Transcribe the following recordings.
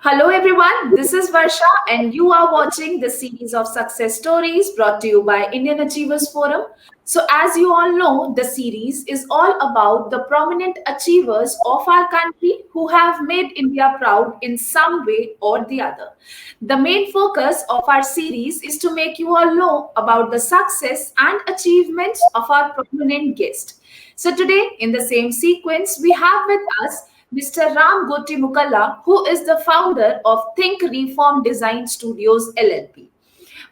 Hello, everyone. This is Varsha, and you are watching the series of success stories brought to you by Indian Achievers Forum. So, as you all know, the series is all about the prominent achievers of our country who have made India proud in some way or the other. The main focus of our series is to make you all know about the success and achievements of our prominent guest. So, today, in the same sequence, we have with us Mr. Ram Goti Mukalla, who is the founder of Think Reform Design Studios LLP.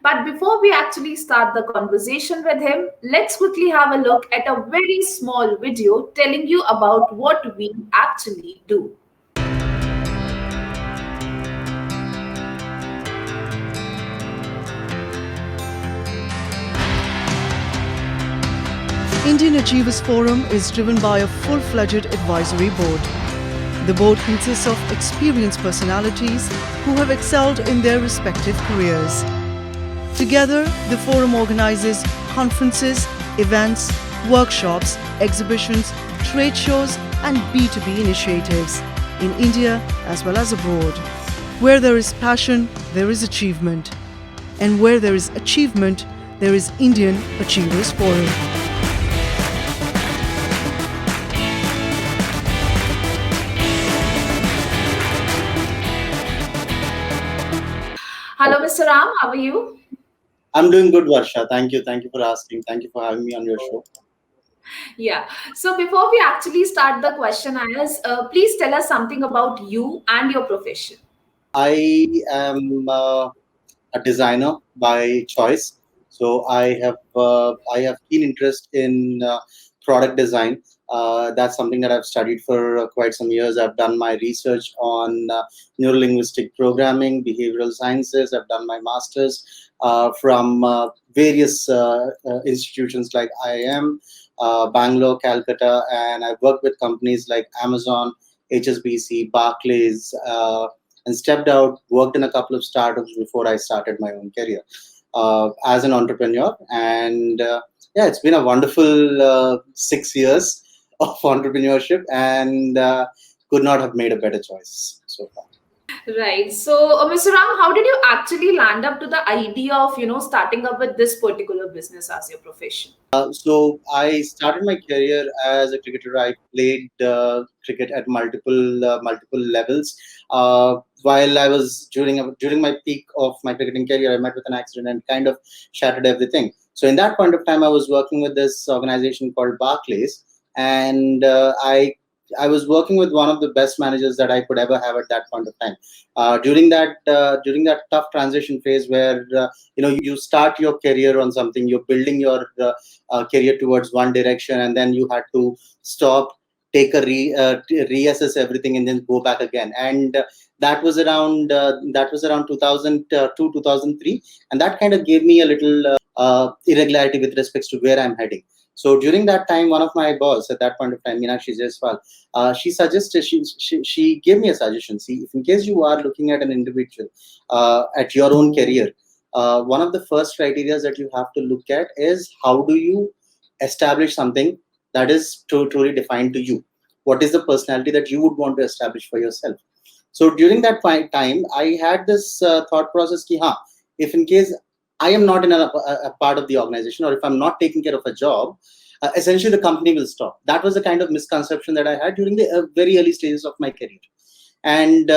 But before we actually start the conversation with him, let's quickly have a look at a very small video telling you about what we actually do. Indian Achievers Forum is driven by a full-fledged advisory board. The board consists of experienced personalities who have excelled in their respective careers. Together, the forum organizes conferences, events, workshops, exhibitions, trade shows, and B2B initiatives in India as well as abroad. Where there is passion, there is achievement. And where there is achievement, there is Indian Achievers Forum. Hello, Mr. Ram, how are you? I'm doing good, Varsha. Thank you. Thank you for asking. Thank you for having me on your show. Yeah. So before we actually start the question, Ayaz, please tell us something about you and your profession. I am a designer by choice, so I have keen interest in product design. That's something that I've studied for quite some years. I've done my research on neurolinguistic programming, behavioral sciences. I've done my masters from various institutions like IIM, Bangalore, Calcutta, and I've worked with companies like Amazon, HSBC, Barclays. And stepped out, worked in a couple of startups before I started my own career as an entrepreneur. And yeah, it's been a wonderful 6 years of entrepreneurship, and could not have made a better choice so far. Right. So, Mr. Ram, how did you actually land up to the idea of, starting up with this particular business as your profession? So I started my career as a cricketer. I played cricket at multiple levels. While I was during my peak of my cricketing career, I met with an accident and kind of shattered everything. So in that point of time, I was working with this organization called Barclays, and I was working with one of the best managers that I could ever have at that point of time. During that tough transition phase where you start your career on something, you're building your career towards one direction, and then you had to stop, take a reassess everything, and then go back again. And that was around 2002 2003, and that kind of gave me a little irregularity with respects to where I'm heading. So during that time, one of my boss at that point of time, Meenakshi Jaiswal, she gave me a suggestion. See, if in case you are looking at an individual at your own career, one of the first criteria that you have to look at is how do you establish something that is truly defined to you. What is the personality that you would want to establish for yourself? So during that time, I had this thought process ki, if in case I am not in a part of the organization, or if I'm not taking care of a job, essentially the company will stop. That was the kind of misconception that I had during the very early stages of my career. And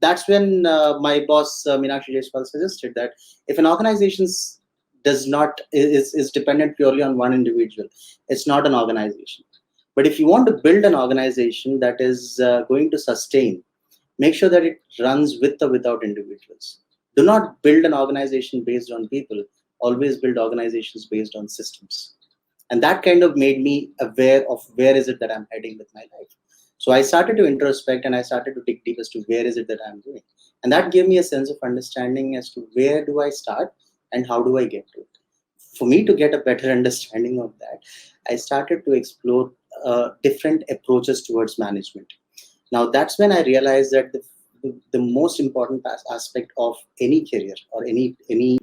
that's when my boss Meenakshi Jaiswal suggested that if an organization is dependent purely on one individual, it's not an organization. But if you want to build an organization that is going to sustain, make sure that it runs with or without individuals. Do not build an organization based on people. Always build organizations based on systems. And that kind of made me aware of where is it that I'm heading with my life. So I started to introspect, and I started to dig deep as to where is it that I'm doing. And that gave me a sense of understanding as to where do I start and how do I get to it. For me to get a better understanding of that, I started to explore different approaches towards management. Now that's when I realized that the most important aspect of any career or any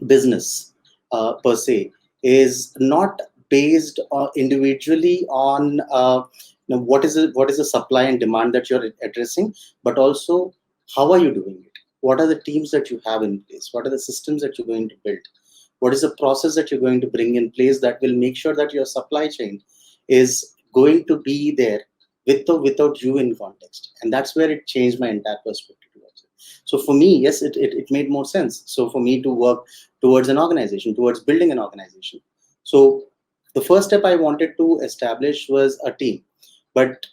business per se is not based individually on what is the supply and demand that you're addressing, but also How are you doing it? What are the teams that you have in place? What are the systems that you're going to build? What is the process that you're going to bring in place that will make sure that your supply chain is going to be there with or without you in context? And that's where it changed my entire perspective towards it. So for me, yes, it made more sense. So for me to work towards an organization, towards building an organization. So the first step I wanted to establish was a team. But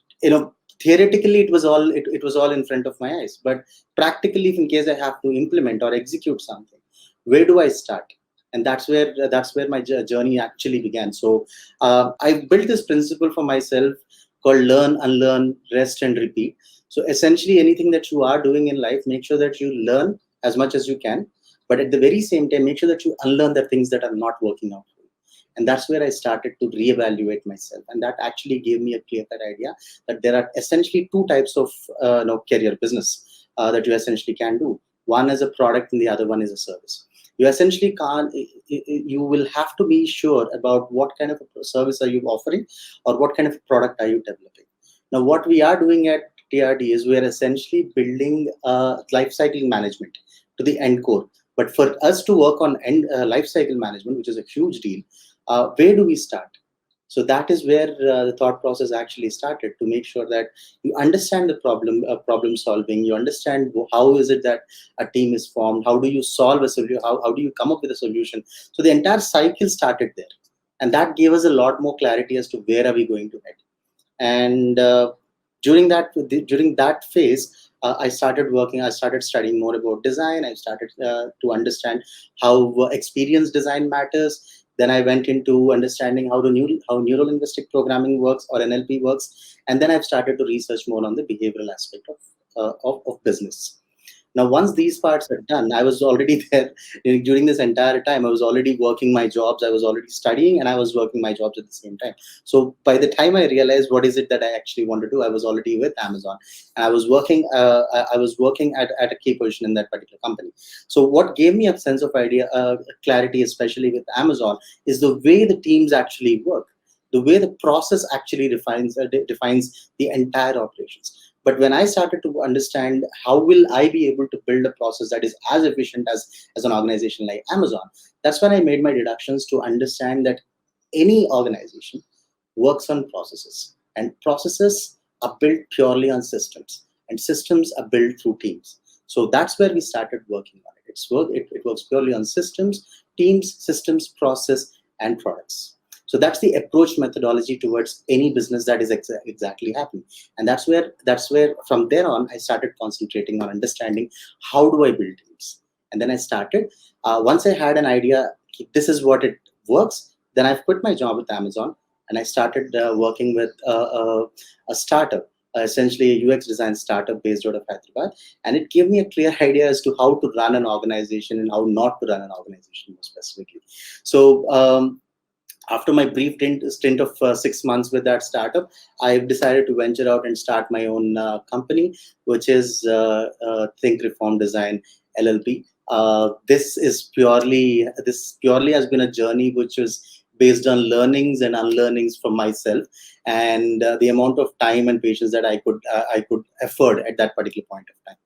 theoretically it was all in front of my eyes. But practically, if in case I have to implement or execute something, where do I start? And that's where my journey actually began. So I built this principle for myself called learn, unlearn, rest, and repeat. So essentially, anything that you are doing in life, make sure that you learn as much as you can, but at the very same time, make sure that you unlearn the things that are not working out for you. And that's where I started to reevaluate myself, and that actually gave me a clear-cut idea that there are essentially two types of career business that you essentially can do. One is a product, and the other one is a service. You essentially can't, you will have to be sure about what kind of a service are you offering, or what kind of product are you developing. Now, what we are doing at TRD is we are essentially building life cycle management to the end core. But for us to work on life cycle management, which is a huge deal, where do we start? So that is where the thought process actually started, to make sure that you understand the problem solving. You understand how is it that a team is formed, how do you solve a solution, how do you come up with a solution. So the entire cycle started there, and that gave us a lot more clarity as to where are we going to head. And during that phase, I started studying more about design. I started to understand how experience design matters. Then I went into understanding how neuro-linguistic programming works, or NLP works. And then I've started to research more on the behavioral aspect of business. Now, once these parts are done, I was already there during this entire time. I was already working my jobs. I was already studying, and I was working my jobs at the same time. So by the time I realized what is it that I actually want to do, I was already with Amazon, and I was working. I was working at a key position in that particular company. So what gave me a sense of clarity, especially with Amazon, is the way the teams actually work, the way the process actually defines the entire operations. But when I started to understand how will I be able to build a process that is as efficient as an organization like Amazon, that's when I made my deductions to understand that any organization works on processes, and processes are built purely on systems, and systems are built through teams. So that's where we started working on it. It works purely on systems, teams, systems, process, and products. So that's the approach methodology towards any business that is exactly happening. And that's where from there on, I started concentrating on understanding how do I build teams. And then I started, once I had an idea, this is what it works, then I've quit my job with Amazon, and I started working with a startup, essentially a UX design startup based out of Hyderabad. And it gave me a clear idea as to how to run an organization and how not to run an organization more specifically. So after my brief stint of 6 months with that startup, I've decided to venture out and start my own company, which is Think Reform Design LLP. This purely has been a journey which is based on learnings and unlearnings from myself, and the amount of time and patience that I could afford at that particular point of time.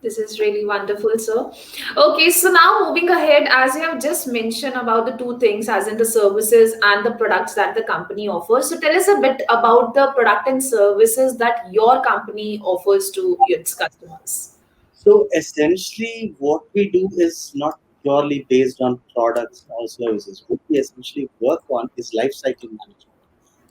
This is really wonderful, sir. Okay, so now moving ahead, as you have just mentioned about the two things, as in the services and the products that the company offers. So tell us a bit about the product and services that your company offers to its customers. So essentially, what we do is not purely based on products or services. What we essentially work on is life cycle management,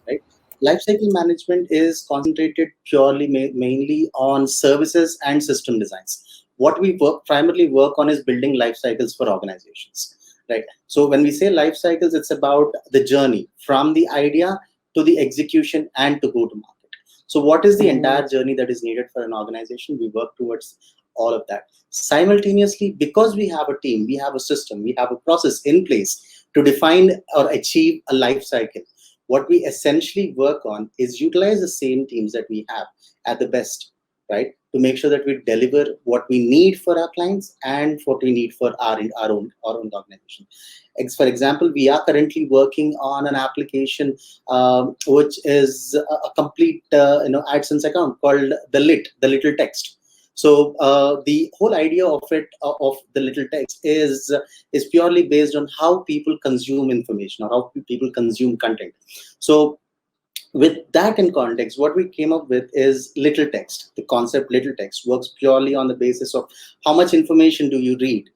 right? Life cycle management is concentrated purely mainly on services and system designs. What we primarily work on is building life cycles for organizations, right? So when we say life cycles, it's about the journey from the idea to the execution and to go to market. So what is the entire journey that is needed for an organization? We work towards all of that. Simultaneously, because we have a team, we have a system, we have a process in place to define or achieve a life cycle. What we essentially work on is utilize the same teams that we have at the best, right? To make sure that we deliver what we need for our clients and what we need for our own organization. For example, we are currently working on an application which is a complete AdSense account called the Little Text. So the whole idea of it, of the little text, is purely based on how people consume information or how people consume content. So with that in context, what we came up with is little text. The concept little text works purely on the basis of how much information do you read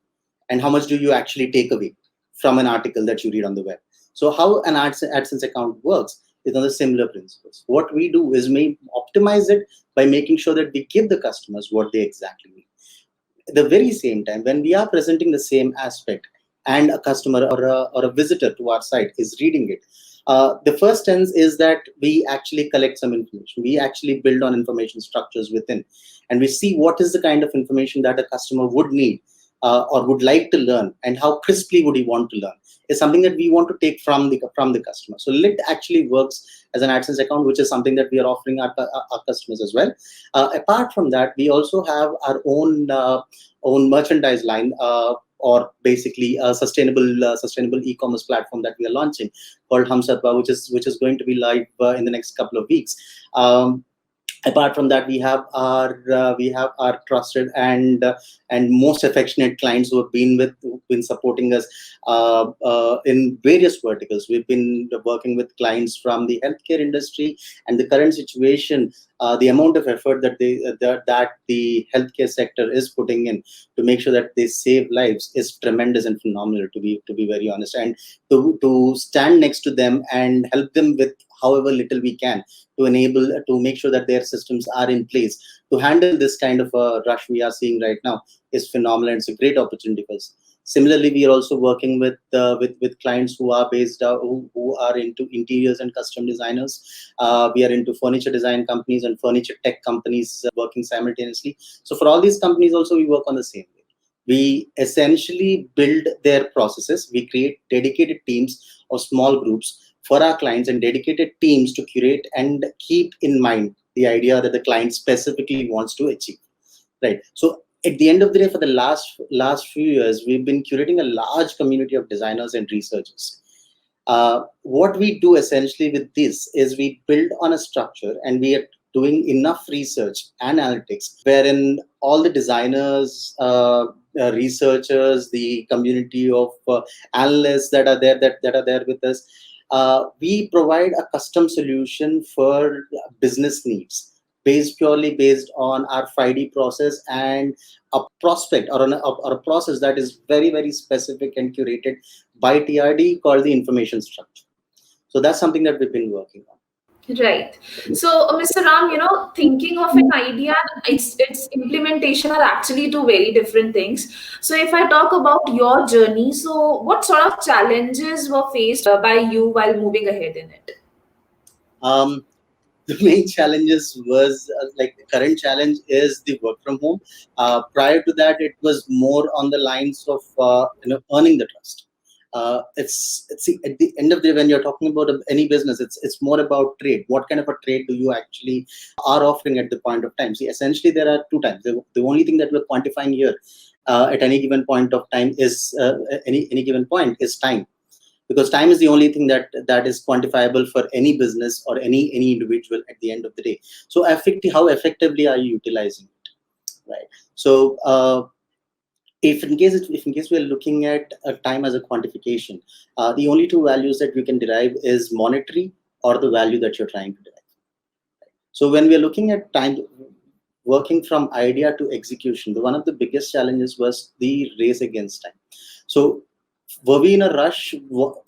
and how much do you actually take away from an article that you read on the web. So how an AdSense account works is on the similar principles. What we do is optimize it by making sure that we give the customers what they exactly need. At the very same time, when we are presenting the same aspect and a customer or a visitor to our site is reading it, the first sense is that we actually collect some information. We actually build on information structures within, and we see what is the kind of information that a customer would need or would like to learn, and how crisply would he want to learn, is something that we want to take from the customer. So Lit actually works as an AdSense account, which is something that we are offering our customers as well. Apart from that, we also have our own merchandise line, or basically a sustainable e-commerce platform that we are launching called Humsatwa, which is going to be live in the next couple of weeks. Apart from that, we have our trusted and most affectionate clients who've been supporting us in various verticals. We've been working with clients from the healthcare industry, and the current situation, the amount of effort that the healthcare sector is putting in to make sure that they save lives is tremendous and phenomenal, to be very honest. And to stand next to them and help them with however little we can to make sure that their systems are in place to handle this kind of a rush we are seeing right now is phenomenal, and it's a great opportunity for us. Similarly, we are also working with clients who are based who are into interiors and custom designers. We are into furniture design companies and furniture tech companies working simultaneously. So for all these companies also, we work on the same way. We essentially build their processes. We create dedicated teams or small groups for our clients, and dedicated teams to curate and keep in mind the idea that the client specifically wants to achieve. Right. So at the end of the day, for the last few years, we've been curating a large community of designers and researchers. What we do essentially with this is we build on a structure, and we are doing enough research and analytics wherein all the designers, researchers, the community of analysts that are there with us, we provide a custom solution for business needs purely based on our 5D process and a prospect or a process that is very, very specific and curated by TRD called the information structure. So that's something that we've been working on. Right. So, Mr. Ram, thinking of an idea, its implementation are actually two very different things. So, if I talk about your journey, so what sort of challenges were faced by you while moving ahead in it? The main challenges was like the current challenge is the work from home. Prior to that, it was more on the lines of earning the trust. It's at the end of the day, when you're talking about any business, it's more about trade. What kind of a trade do you actually are offering at the point of time? See, essentially there are two times. The only thing that we're quantifying here at any given point of time is any given point is time, because time is the only thing that is quantifiable for any business or any individual at the end of the day. So how effectively are you utilizing it, right? So if in case we are looking at time as a quantification, the only two values that we can derive is monetary or the value that you're trying to derive. So when we are looking at time, working from idea to execution, one of the biggest challenges was the race against time. So were we in a rush?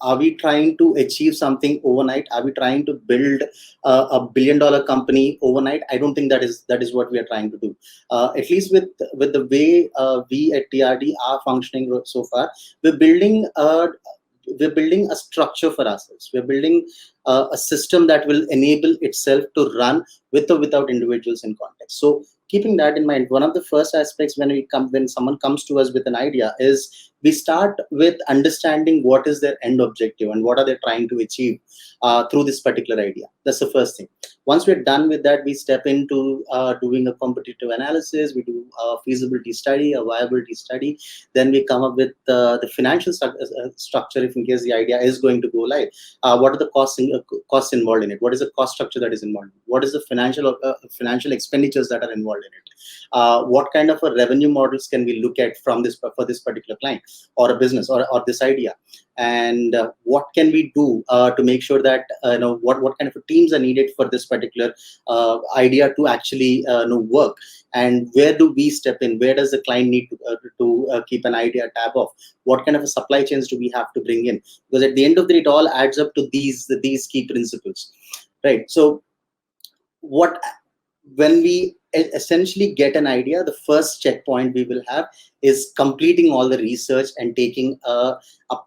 Are we trying to achieve something overnight? Are we trying to build a $1 billion company overnight? I don't think that is what we are trying to do. At least with the way we at TRD are functioning so far, we're building a structure for ourselves. We're building a system that will enable itself to run with or without individuals in context. So keeping that in mind, one of the first aspects when someone comes to us with an idea is we start with understanding what is their end objective and what are they trying to achieve through this particular idea. That's the first thing. Once we're done with that, we step into doing a competitive analysis. We do a feasibility study, a viability study. Then we come up with the financial structure, if in case the idea is going to go live. What are the costs involved in it? What is the cost structure that is involved? What is the financial expenditures that are involved in it? What kind of a revenue models can we look at from this for this particular client or a business or this idea? And what can we do to make sure that what kind of teams are needed for this particular idea to actually work, and where do we step in? Where does the client need to keep an idea tab of? What kind of a supply chains do we have to bring in? Because at the end of the day, it all adds up to these key principles, right? So what when we essentially get an idea, the first checkpoint we will have is completing all the research and taking a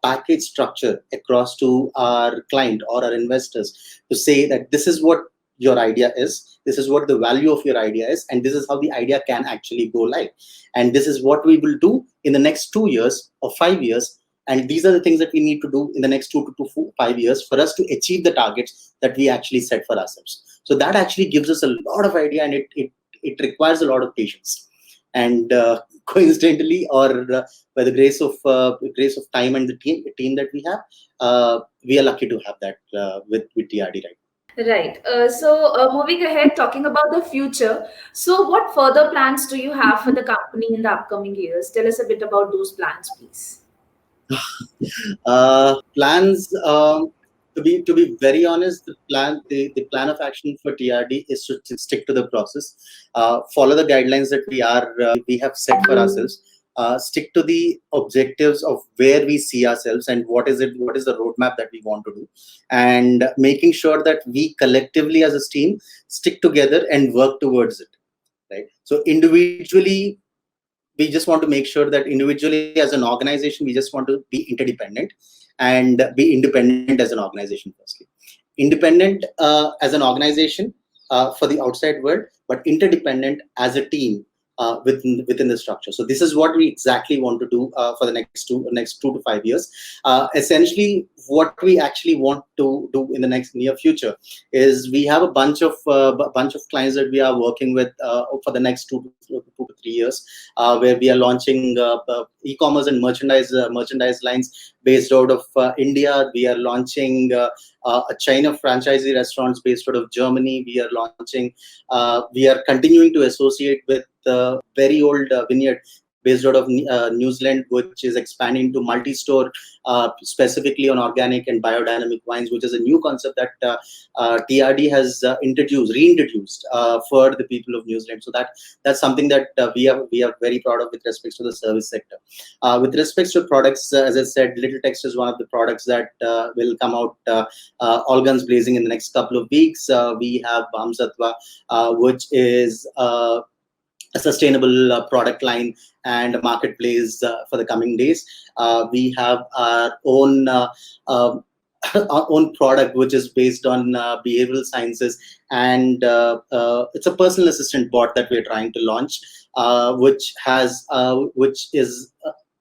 package structure across to our client or our investors to say that this is what your idea is, this is what the value of your idea is, and this is how the idea can actually go live. And this is what we will do in the next 2 years or 5 years. And these are the things that we need to do in the next 2 to 5 years for us to achieve the targets that we actually set for ourselves. So that actually gives us a lot of idea, and it requires a lot of patience. And coincidentally, or by the grace of time and the team that we are lucky to have that with TRD right. Right. So moving ahead, talking about the future. So what further plans do you have for the company in the upcoming years? Tell us a bit about those plans, please. Plans. To be very honest, the plan of action for TRD is to stick to the process, follow the guidelines that we have set for ourselves, stick to the objectives of where we see ourselves and what is the roadmap that we want to do, and making sure that we collectively as a team stick together and work towards it. Right. So individually, we just want to make sure that individually as an organization, we just want to be interdependent and be independent as an organization. Firstly, independent as an organization for the outside world, but interdependent as a team within the structure. So this is what we exactly want to do for the next 2 to 5 years. Essentially, what we actually want to do in the next near future is we have a bunch of clients that we are working with for the next 2 to 3 years, where we are launching e-commerce and merchandise lines based out of India. We are launching a chain of franchisee restaurants based out of Germany. We are continuing to associate with very old vineyard based out of New Zealand, which is expanding to multi-store, specifically on organic and biodynamic wines, which is a new concept that TRD has reintroduced for the people of New Zealand. So that's something that we are very proud of with respect to the service sector. With respect to products, as I said, Little Text is one of the products that will come out all guns blazing in the next couple of weeks. We have Bhamsatva, which is a sustainable product line and a marketplace for the coming days. We have our own our own product, which is based on behavioral sciences, and it's a personal assistant bot that we're trying to launch, which is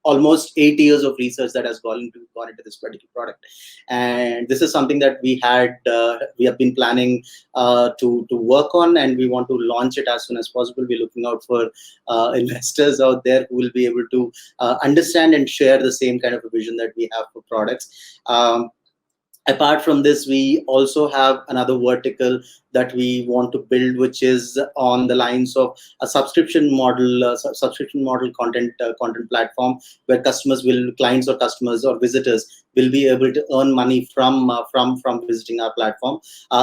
almost 8 years of research that has gone into this particular product. And this is something that we have been planning to work on, and we want to launch it as soon as possible. We're looking out for investors out there who will be able to understand and share the same kind of a vision that we have for products. Apart from this, we also have another vertical that we want to build, which is on the lines of a subscription model content platform, where clients or customers or visitors will be able to earn money from visiting our platform,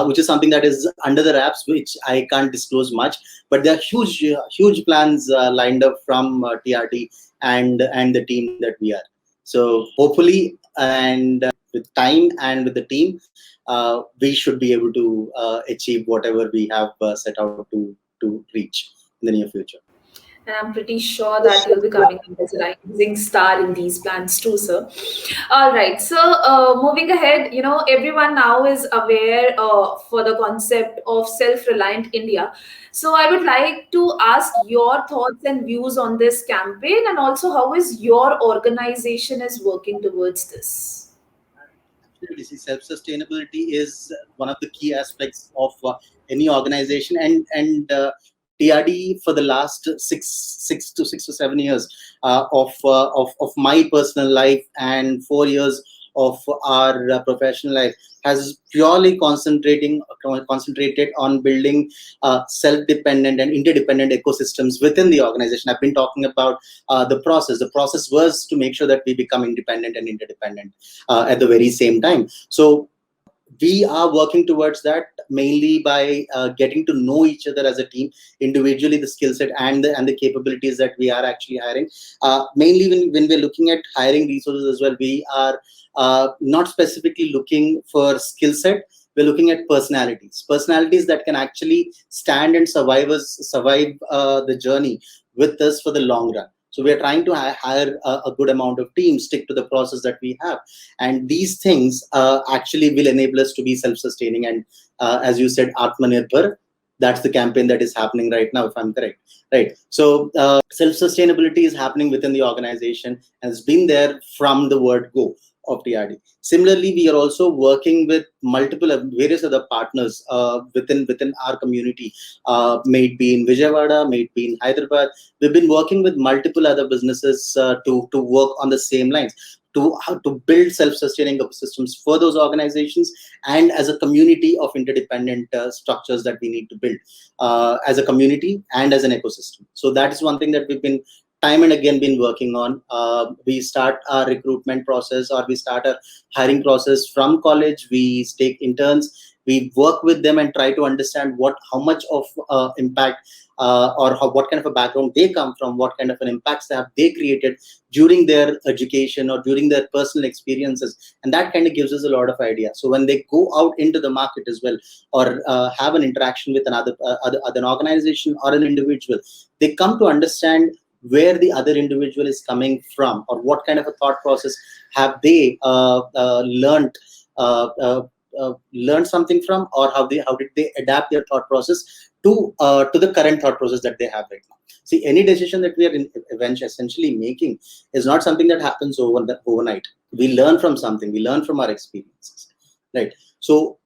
which is something that is under the wraps, which I can't disclose much, but there are huge plans lined up from TRD and the team that we are. So hopefully, and with time and with the team, we should be able to achieve whatever we have set out to reach in the near future. And I'm pretty sure that you'll be coming up as a rising star in these plans too, sir. All right. So moving ahead, everyone now is aware for the concept of self-reliant India. So I would like to ask your thoughts and views on this campaign, and also how is your organization is working towards this? Absolutely. See, self-sustainability is one of the key aspects of any organization, and TRD for the last 6 to 7 years of my personal life and 4 years of our professional life has purely concentrated on building self-dependent and interdependent ecosystems within the organization. I've been talking about the process. The process was to make sure that we become independent and interdependent at the very same time. So we are working towards that mainly by getting to know each other as a team individually, the skill set and the capabilities that we are actually hiring. Mainly when we're looking at hiring resources as well, we are not specifically looking for skill set. We're looking at personalities that can actually stand and survive the journey with us for the long run. So we are trying to hire a good amount of teams, stick to the process that we have, and these things actually will enable us to be self-sustaining. And as you said, Atmanirbhar, that's the campaign that is happening right now, if I'm correct. Right. So self-sustainability is happening within the organization and has been there from the word go of TRD. Similarly, we are also working with multiple various other partners within our community, may it be in Vijayawada, may it be in Hyderabad. We've been working with multiple other businesses to work on the same lines, to how to build self-sustaining ecosystems for those organizations, and as a community of interdependent structures that we need to build as a community and as an ecosystem. So that is one thing that we've been time and again been working on. We start our recruitment process, or we start our hiring process from college. We take interns, we work with them and try to understand how much of impact what kind of a background they come from, what kind of an impacts they created during their education or during their personal experiences, and that kind of gives us a lot of idea. So when they go out into the market as well, or have an interaction with an organization or an individual, they come to understand where the other individual is coming from, or what kind of a thought process have they learned something from, or how did they adapt their thought process to the current thought process that they have right now. See, any decision that we are eventually essentially making is not something that happens overnight. We learn from something. We learn from our experiences, right? So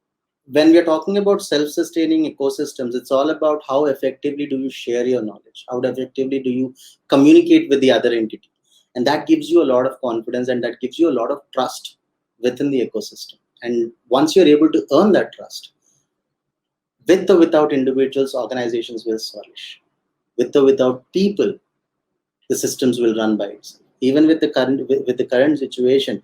when we are talking about self-sustaining ecosystems, it's all about how effectively do you share your knowledge, how effectively do you communicate with the other entity, and that gives you a lot of confidence, and that gives you a lot of trust within the ecosystem. And once you're able to earn that trust, with or without individuals, organizations will flourish. With or without people, the systems will run by itself. Even with the current situation,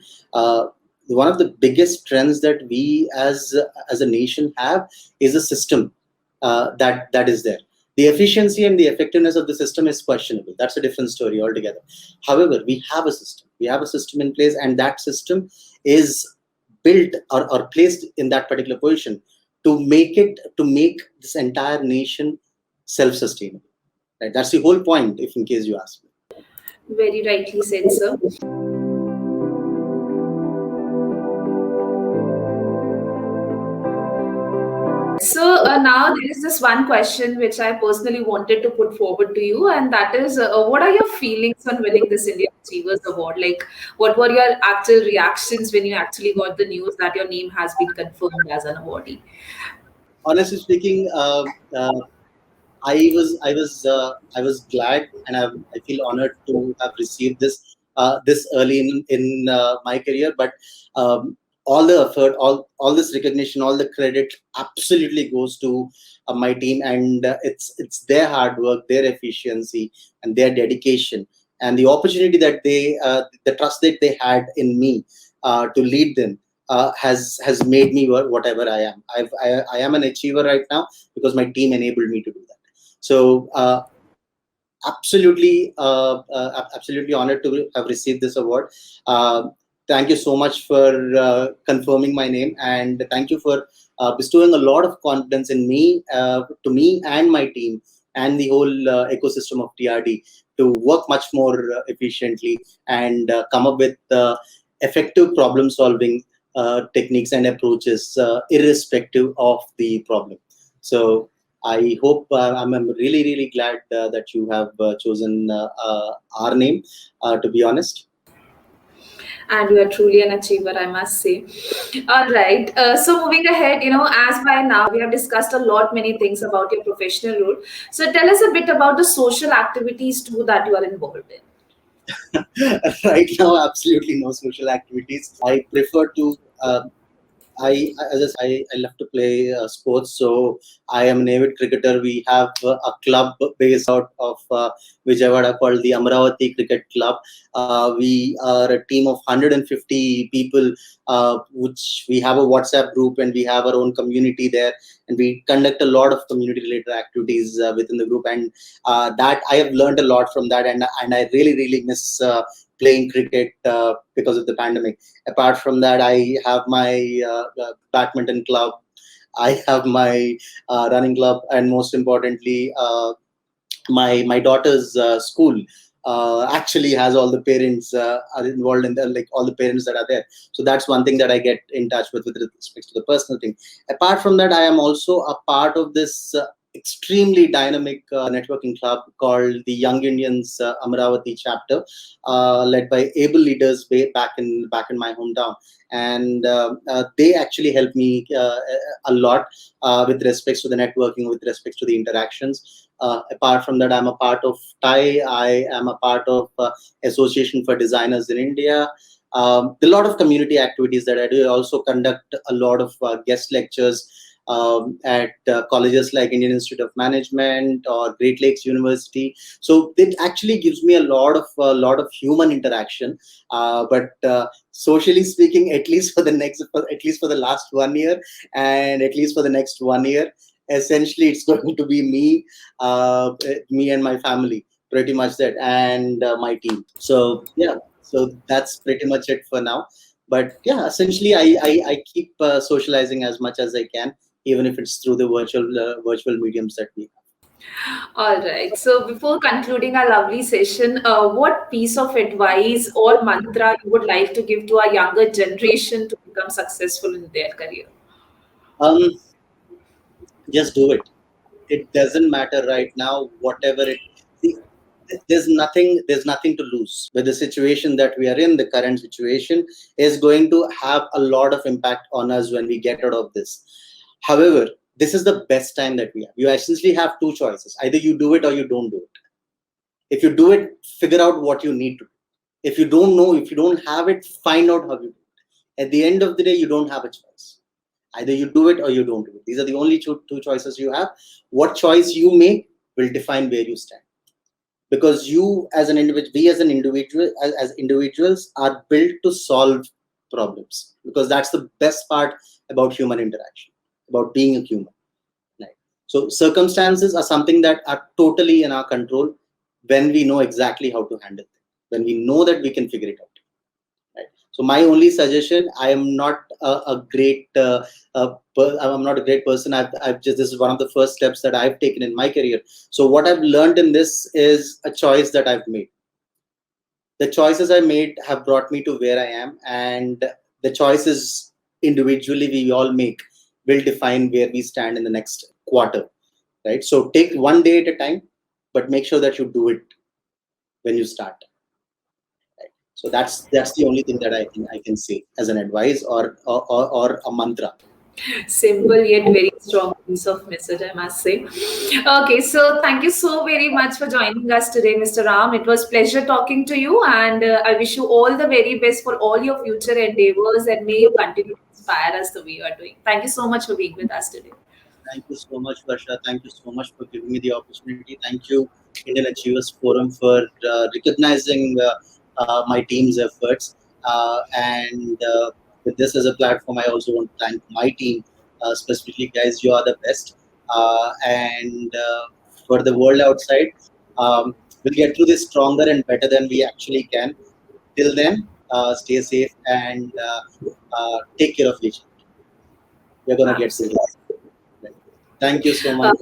one of the biggest trends that we as a nation have is a system that is there. The efficiency and the effectiveness of the system is questionable. That's a different story altogether. However, we have a system. We have a system in place, and that system is built or placed in that particular position to make this entire nation self-sustainable. Right? That's the whole point, if in case you ask me. Very rightly said, sir. So now there is this one question which I personally wanted to put forward to you, and that is, what are your feelings on winning this Indian Achievers Award? Like, what were your actual reactions when you actually got the news that your name has been confirmed as an awardee? Honestly speaking, I was glad, and I feel honored to have received this early in my career. But all the effort, all this recognition, all the credit absolutely goes to my team, and it's their hard work, their efficiency, and their dedication, and the opportunity that the trust that they had in me to lead them. Has made me whatever I am. I am an achiever right now because my team enabled me to do that. So absolutely honored to have received this award. Thank you so much for confirming my name, and thank you for bestowing a lot of confidence in me, to me and my team, and the whole ecosystem of TRD to work much more efficiently and come up with effective problem solving techniques and approaches, irrespective of the problem. So I hope I'm really, really glad that you have chosen our name, to be honest. And you are truly an achiever, I must say. All right. So moving ahead, as by now we have discussed a lot, many things about your professional role. So tell us a bit about the social activities too that you are involved in. Right now, absolutely no social activities. I prefer to. As I said, I love to play sports. So I am an avid cricketer. We have a club based out of Vijayawada called the Amravati Cricket Club. We are a team of 150 people, which we have a WhatsApp group and we have our own community there. And we conduct a lot of community-related activities within the group, and that I have learned a lot from that. And I really miss playing cricket because of the pandemic. Apart from that, I have my badminton club. I have my running club, and most importantly, my daughter's school actually has all the parents are involved in there, like all the parents that are there. So that's one thing that I get in touch with respect to the personal thing. Apart from that, I am also a part of this extremely dynamic networking club called the Young Indians Amravati chapter, led by able leaders back in my hometown. And they actually help me a lot with respects to the networking, with respects to the interactions. Apart from that, I'm a part of TIE. I am a part of Association for Designers in India. A lot of community activities that I do. I also conduct a lot of guest lectures at colleges like Indian Institute of Management or Great Lakes University. So it actually gives me a lot of human interaction. But socially speaking, at least for the last 1 year, and at least for the next 1 year, essentially it's going to be me and my family, pretty much that, and my team. So yeah, so that's pretty much it for now. But yeah, essentially I keep socializing as much as I can, even if it's through the virtual mediums that we have. All right. So before concluding our lovely session, what piece of advice or mantra you would like to give to our younger generation to become successful in their career? um just do it. It doesn't matter right now, whatever it. See, there's nothing to lose with the situation that we are in. The current situation is going to have a lot of impact on us when we get out of this. However, this is the best time that we have. You essentially have two choices: either you do it or you don't do it. If you do it, figure out what you need to do. If you don't know, if you don't have it, find out how you do it. At the end of the day, you don't have a choice. Either you do it or you don't do it. These are the only two choices you have. What choice you make will define where you stand. Because you, as an individual, we as an individual, as individuals, are built to solve problems. Because that's the best part about human interaction, about being a human. Right? So circumstances are something that are totally in our control when we know exactly how to handle them. When we know that we can figure it out. Right? So my only suggestion: I am not I'm not a great person. This is one of the first steps that I've taken in my career. So what I've learned in this is a choice that I've made. The choices I made have brought me to where I am, and the choices individually we all make will define where we stand in the next quarter. Right? So take one day at a time, but make sure that you do it when you start. So that's the only thing that I think I can say as an advice or a mantra. Simple yet very strong piece of message, I must say. Okay, so thank you so very much for joining us today, Mr. Ram. It was pleasure talking to you, and I wish you all the very best for all your future endeavors, and may you continue to inspire us the way you are doing. Thank you so much for being with us today. Thank you so much, Varsha. Thank you so much for giving me the opportunity. Thank you, Indian Achievers Forum, for recognizing my team's efforts. And with this as a platform, I also want to thank my team, specifically, guys. You are the best. And for the world outside, we'll get through this stronger and better than we actually can. Till then, stay safe and take care of each other. We're gonna get through this. Thank you so much.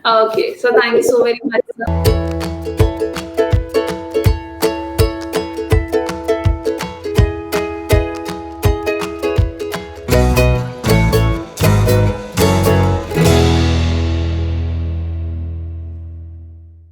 Okay, so thank you so very much, sir.